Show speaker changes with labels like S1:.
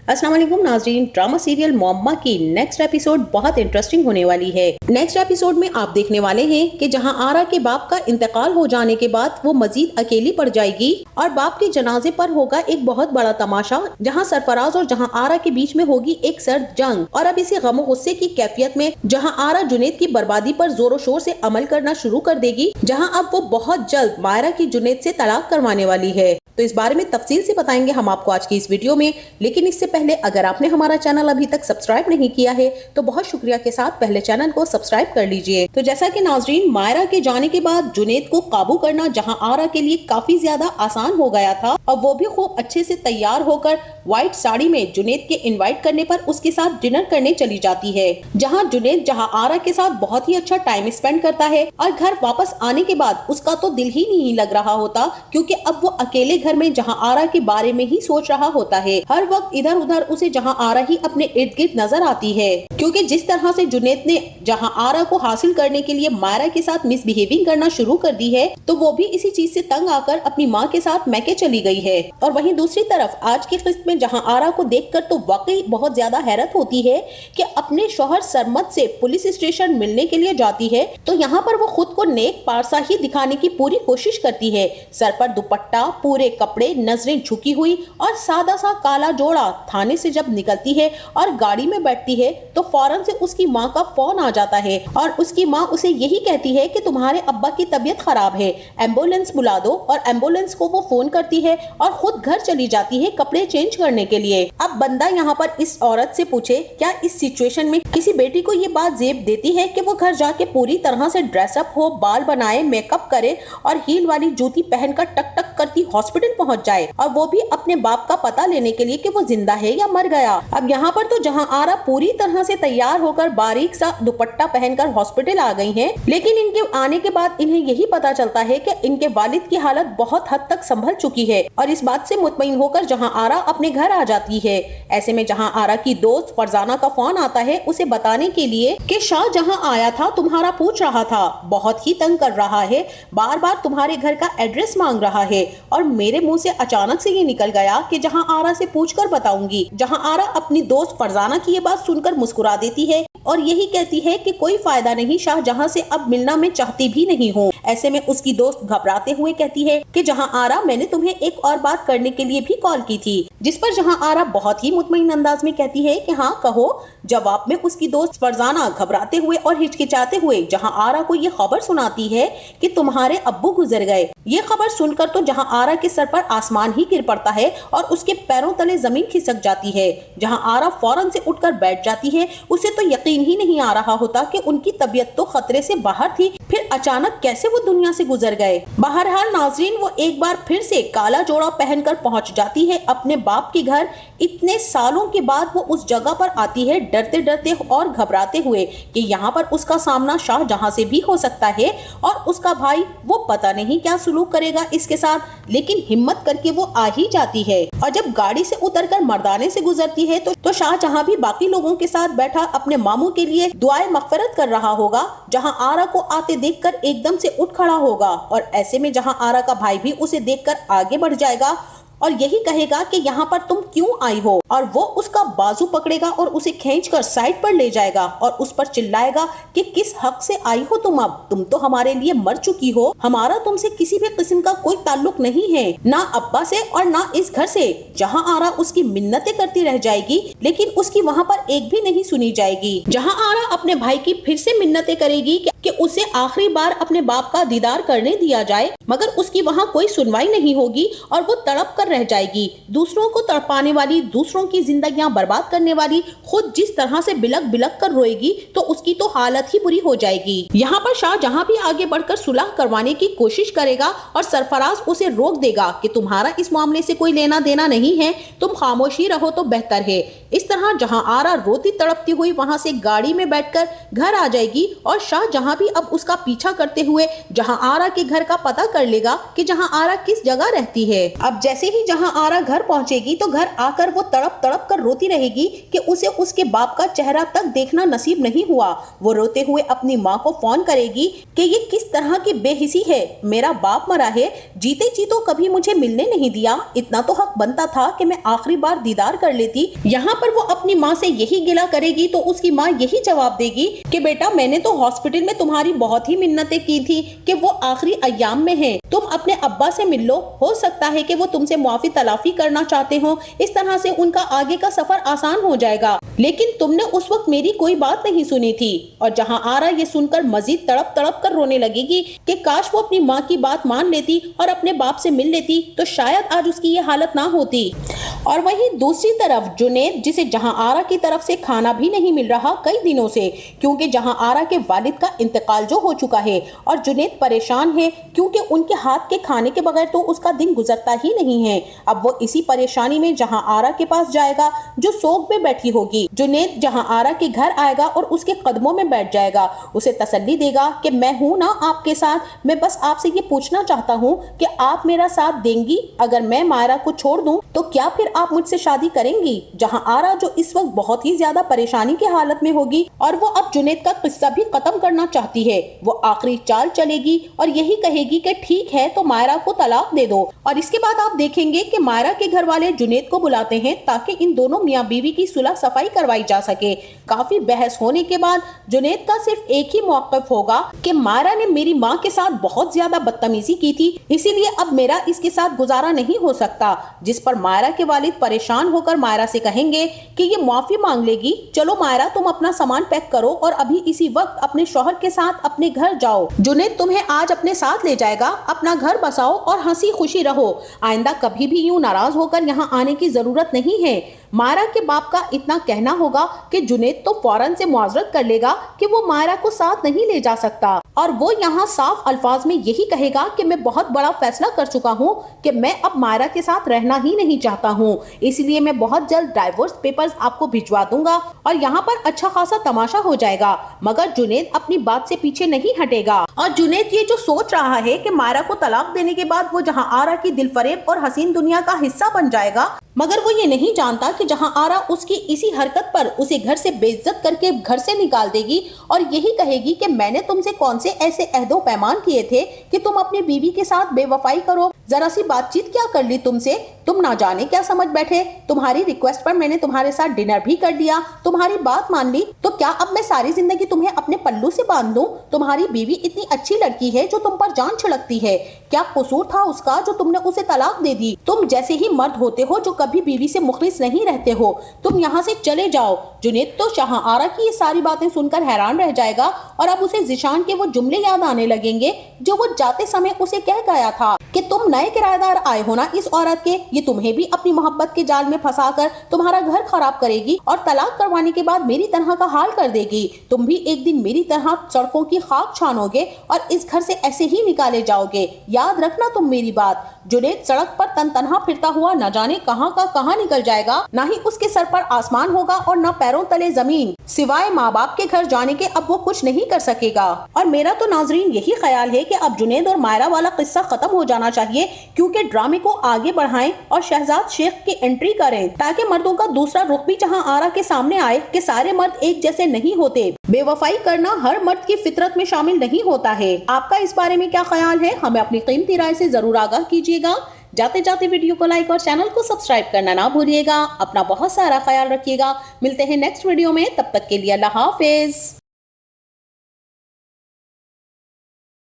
S1: अस्सलाम वालेकुम नाज़रीन, ड्रामा सीरियल मोअम्मा की नेक्स्ट एपिसोड बहुत इंटरेस्टिंग होने वाली है। नेक्स्ट एपिसोड में आप देखने वाले हैं कि जहां आरा के बाप का इंतकाल हो जाने के बाद वो मजीद अकेली पड़ जाएगी और बाप के जनाजे पर होगा एक बहुत बड़ा तमाशा, जहां सरफराज और जहां आरा के बीच में होगी एक सर्द जंग। और अब इसी गम गुस्से की कैफियत में जहां आरा जुनैद की बर्बादी पर जोरों शोर से अमल करना शुरू कर देगी, जहां अब वो बहुत जल्द मायरा की जुनैद से तलाक करवाने वाली है। तो इस बारे में तफसील से बताएंगे हम आपको आज की इस वीडियो में। लेकिन इससे पहले अगर आपने हमारा चैनल अभी तक सब्सक्राइब नहीं किया है तो बहुत शुक्रिया के साथ पहले चैनल को सब्सक्राइब कर लीजिए। तो जैसा कि नाजरीन, मायरा के जाने के बाद जुनैद को काबू करना जहां आरा के लिए काफी ज्यादा आसान हो गया था और वो भी खूब अच्छे से तैयार होकर व्हाइट साड़ी में जुनैद के इनवाइट करने पर उसके साथ डिनर करने चली जाती है, जहाँ जुनैद जहाँ आरा के साथ बहुत ही अच्छा टाइम स्पेंड करता है और घर वापस आने के बाद उसका तो दिल ही नहीं लग रहा होता, क्योंकि अब वो अकेले घर में जहां आरा के बारे में ही सोच रहा होता है। हर वक्त इधर उधर उसे जहां आरा ही अपने इर्द गिर्द नजर आती है, क्योंकि जिस तरह से जुनैद ने जहां आरा को हासिल करने के लिए मायरा के साथ मिसबिहेविंग करना शुरू कर दी है, तो वो भी इसी चीज से तंग आकर अपनी माँ के साथ मैके चली गई है। और वहीं दूसरी तरफ आज की किस्त में जहां आरा को देखकर तो वाकई बहुत ज्यादा हैरत होती है कि अपने शौहर सरमद से पुलिस स्टेशन मिलने के लिए जाती है, तो यहाँ पर वो खुद को नेक पारसा ही दिखाने की पूरी कोशिश करती है। सर पर दुपट्टा, पूरे कपड़े, नजरें झुकी हुई और सादा सा काला जोड़ा। थाने से जब निकलती है और गाड़ी में बैठती है तो फौरन से उसकी माँ का फोन आ जाता है और उसकी माँ उसे यही कहती है कि तुम्हारे अब्बा की तबीयत खराब है, एम्बुलेंस बुला दो। और एम्बुलेंस को वो फोन करती है और खुद घर चली जाती है कपड़े चेंज करने के लिए। अब बंदा यहाँ पर इस औरत से पूछे, क्या इस सिचुएशन में किसी बेटी को ये बात जेब देती है कि वो घर जाके पूरी तरह से ड्रेसअप हो, बाल बनाए, मेकअप करे और हील वाली जूती पहनकर टक टक करती हॉस्पिटल पहुंच जाए, और वो भी अपने बाप का पता लेने के लिए कि वो जिंदा है या मर गया। अब यहाँ पर तो जहाँ आरा पूरी तरह से तैयार होकर बारीक सा दुपट्टा पहनकर हॉस्पिटल आ गई हैं, लेकिन इनके आने के बाद इन्हें यही पता चलता है कि इनके वालिद की हालत बहुत हद तक संभल चुकी है। और इस बात से मुतमईन होकर जहाँ आरा अपने घर आ जाती है। ऐसे में जहाँ आरा की दोस्त फरजाना का फोन आता है उसे बताने के लिए कि शाह जहाँ आया था तुम्हारा पूछ रहा था, बहुत ही तंग कर रहा है, बार बार तुम्हारे घर का एड्रेस मांग रहा है। और मेरे मुंह से अचानक से ये निकल गया कि जहां आरा से पूछकर बताऊंगी। जहां आरा अपनी दोस्त फरजाना की ये बात सुनकर मुस्कुरा देती है और यही कहती है कि कोई फायदा नहीं, शाहजहां से अब मिलना मैं चाहती भी नहीं हूँ। ऐसे में उसकी दोस्त घबराते हुए कहती है कि जहां आरा, मैंने तुम्हें एक और बात करने के लिए भी कॉल की थी। जिस पर जहां आरा बहुत ही मुतमईन अंदाज में कहती है कि हाँ कहो। जवाब में उसकी दोस्त फरजाना घबराते हुए और हिचकिचाते हुए जहां आरा को ये खबर सुनाती है कि तुम्हारे अब्बू गुजर गए। ये खबर सुनकर तो जहां आरा के सर पर आसमान ही गिर पड़ता है और उसके पैरों तले जमीन खिसक जाती है। जहां आरा फौरन से उठकर बैठ जाती है। उसे तो यकीन ही नहीं आ रहा होता कि उनकी तबीयत तो खतरे से बाहर थी, फिर अचानक कैसे वो दुनिया से गुजर गए। बहरहाल नाजरीन, वो एक बार फिर से काला जोड़ा पहनकर पहुंच जाती है अपने बाप के घर। इतने सालों के बाद वो उस जगह पर आती है, डरते डरते और घबराते हुए कि यहाँ पर उसका सामना शाहजहां से भी हो सकता है और उसका भाई वो पता नहीं क्या सुलूक करेगा इसके साथ। लेकिन हिम्मत करके वो आ ही जाती है और जब गाड़ी से उतरकर मर्दाने से गुजरती है तो शाहजहां भी बाकी लोगों के साथ बैठा अपने मामू के लिए दुआए मगफिरत कर रहा होगा, जहां आरा को आते देखकर एकदम से उठ खड़ा होगा। और ऐसे में जहां आरा का भाई भी उसे देखकर आगे बढ़ जाएगा और यही कहेगा कि यहाँ पर तुम क्यों आई हो, और वो उसका बाजू पकड़ेगा और उसे खींचकर साइड पर ले जाएगा और उस पर चिल्लाएगा कि किस हक से आई हो तुम, अब तुम तो हमारे लिए मर चुकी हो, हमारा तुमसे किसी भी किस्म का कोई ताल्लुक नहीं है, ना अब्बा से और ना इस घर से। जहाँ आरा उसकी मिन्नतें करती रह जाएगी लेकिन उसकी वहाँ पर एक भी नहीं सुनी जाएगी। जहाँ आरा अपने भाई की फिर से मिन्नतें करेगी कि उसे आखिरी बार अपने बाप का दीदार करने दिया जाए, मगर उसकी वहाँ कोई सुनवाई नहीं होगी और वो तड़प कर रह जाएगी। दूसरों को तड़पाने वाली, दूसरों की जिंदगियां बर्बाद करने वाली खुद जिस तरह से बिलक बिलक कर रोएगी तो उसकी तो हालत ही बुरी हो जाएगी। यहाँ पर शाहजहां भी आगे बढ़कर सुलह करवाने की कोशिश करेगा और सरफराज उसे रोक देगा कि तुम्हारा इस मामले से कोई लेना देना नहीं है, तुम खामोशी रहो तो बेहतर है। इस तरह जहां आरा रोती तड़पती हुई वहां से गाड़ी में बैठकर घर आ जाएगी और शाहजहां जहाँ भी अब उसका पीछा करते हुए जहाँ आरा के घर का पता कर लेगा कि जहाँ आरा किस जगह रहती है। अब जैसे ही जहाँ आरा घर पहुंचेगी तो घर आकर वो तड़प तड़प कर रोती रहेगी कि उसे उसके बाप का चेहरा तक देखना नसीब नहीं हुआ। वो रोते हुए अपनी माँ को फोन करेगी कि ये किस तरह की बेहिसी है, मेरा बाप मरा है, जीते जी तो कभी मुझे मिलने नहीं दिया, इतना तो हक बनता था कि मैं आखिरी बार दीदार कर लेती। यहाँ पर वो अपनी माँ से यही गिला करेगी तो उसकी माँ यही जवाब देगी कि बेटा मैंने तो हॉस्पिटल में तुम्हारी बहुत ही मिन्नतें की थी कि वो आखिरी अय्याम में है, तुम अपने अब्बा से मिल लो, हो सकता है कि वो तुमसे मुआफी तलाफी करना चाहते हो, इस तरह से उनका आगे का सफर आसान हो जाएगा। लेकिन तुमने उस वक्त मेरी कोई बात नहीं सुनी थी। और जहाँ आरा ये सुनकर मजीद तड़प तड़प कर रोने लगेगी कि काश वो अपनी माँ की बात मान लेती और अपने बाप से मिल लेती तो शायद आज उसकी ये हालत ना होती। और वहीं दूसरी तरफ जुनैद, जिसे जहां आरा की तरफ से खाना भी नहीं मिल रहा कई दिनों से, क्योंकि जहां आरा के वालिद का इंतकाल जो हो चुका है, और जुनैद परेशान है क्योंकि उनके हाथ के खाने के बगैर तो उसका दिन गुजरता ही नहीं है। अब वो इसी परेशानी में जहां आरा के पास जाएगा जो सोग में बैठी होगी। जुनैद जहां आरा के घर आएगा और उसके कदमों में बैठ जाएगा, उसे तसल्ली देगा कि मैं हूं ना आपके साथ, मैं बस आपसे ये पूछना चाहता हूं कि आप मेरा साथ देंगी, अगर मैं मायरा को छोड़ दूं तो क्या फिर आप मुझसे शादी करेंगी। जहां आरा जो इस वक्त बहुत ही ज्यादा परेशानी की हालत में होगी और वो अब जुनैद का किस्सा भी खत्म करना चाहती है, वो आखिरी चाल चलेगी और यही कहेगी कि ठीक है तो मायरा को तलाक दे दो। और इसके बाद आप देखेंगे कि मायरा के घर वाले जुनैद को बुलाते हैं ताकि इन दोनों मियाँ बीवी की सुलह सफाई करवाई जा सके। काफी बहस होने के बाद जुनैद का सिर्फ एक ही मौक़िफ़ होगा कि मायरा ने मेरी माँ के साथ बहुत ज्यादा बदतमीजी की थी, इसीलिए अब मेरा इसके साथ गुजारा नहीं हो सकता। जिस पर मायरा के वालिद परेशान होकर मायरा से कहेंगे कि ये माफी मांग लेगी, चलो मायरा तुम अपना सामान पैक करो और अभी इसी वक्त अपने शौहर के साथ अपने घर जाओ, जुनैद तुम्हें आज अपने साथ ले जाएगा, अपना घर बसाओ और हंसी खुशी रहो, आइंदा कभी भी यूं नाराज होकर यहाँ आने की जरूरत नहीं है। मायरा के बाप का इतना कहना होगा कि जुनैद तो फौरन से मुआजरत कर लेगा कि वो मायरा को साथ नहीं ले जा सकता और वो यहाँ साफ अल्फाज में यही कहेगा कि मैं बहुत बड़ा फैसला कर चुका हूँ कि मैं अब मायरा के साथ रहना ही नहीं चाहता हूँ, इसलिए मैं बहुत जल्द डाइवोर्स पेपर्स आपको भिजवा दूंगा और यहाँ पर अच्छा खासा तमाशा हो जाएगा। मगर जुनैद अपनी बात से पीछे नहीं हटेगा और जुनैद ये जो सोच रहा है कि मायरा को तलाक देने के बाद वो जहाँ आरा की दिलफरेब और हसीन दुनिया का हिस्सा बन जाएगा, मगर वो ये नहीं जानता कि जहां आरा उसकी इसी हरकत पर उसे घर से बेइज्जत करके घर से निकाल देगी और यही कहेगी कि मैंने तुमसे कौन से ऐसे अहदो पैमान किए थे कि तुम अपनी बीवी के साथ बेवफाई करो, जरा सी बातचीत क्या कर ली तुमसे, तुम ना जाने क्या समझ बैठे, तुम्हारी रिक्वेस्ट पर मैंने तुम्हारे साथ डिनर भी कर लिया, तुम्हारी बात मान ली, तो क्या अब मैं सारी जिंदगी तुम्हें अपने पल्लू से बांध दूं? तुम्हारी बीवी इतनी अच्छी लड़की है जो तुम पर जान छिड़कती है, क्या कसूर था उसका जो तुमने उसे तलाक दे दी? तुम जैसे ही मर्द होते हो जो कभी बीवी से मुखलिस नहीं रहते हो, तुम यहाँ से चले जाओ। जुनैद तो शाह आरा की ये सारी बातें सुनकर हैरान रह जाएगा और अब उसे ज़िशान के वो जुमले याद आने लगेंगे जो वो जाते समय उसे कह गया था कि तुम नए किराएदार आए हो ना इस औरत के, ये तुम्हें भी अपनी मोहब्बत के जाल में फंसाकर तुम्हारा घर खराब करेगी और तलाक करवाने के बाद मेरी तरह का हाल कर देगी। तुम भी एक दिन मेरी तरह सड़कों की खाक छानोगे और इस घर से ऐसे ही निकाले जाओगे, याद रखना तुम मेरी बात। जुनैद सड़क पर तनहा फिरता हुआ न जाने कहां का कहां निकल जाएगा, ना ही उसके सर पर आसमान होगा और न पैरों तले जमीन, सिवाय माँ बाप के घर जाने के अब वो कुछ नहीं कर सकेगा। और मेरा तो नाजरीन यही ख्याल है कि अब जुनैद और मायरा वाला किस्सा खत्म हो जाना चाहिए, क्योंकि ड्रामे को आगे बढ़ाएं और शहजाद शेख की एंट्री करें ताकि मर्दों का दूसरा रुख भी जहां आरा के सामने आए कि सारे मर्द एक जैसे नहीं होते, बेवफाई करना हर मर्द की फितरत में शामिल नहीं होता है। आपका इस बारे में क्या ख्याल है, हमें अपनी कीमती राय से जरूर आगाह कीजिएगा। जाते जाते वीडियो को लाइक और चैनल को सब्सक्राइब करना ना भूलिएगा। अपना बहुत सारा ख्याल रखिएगा। मिलते हैं नेक्स्ट वीडियो में, तब तक के लिए अल्लाह हाफिज।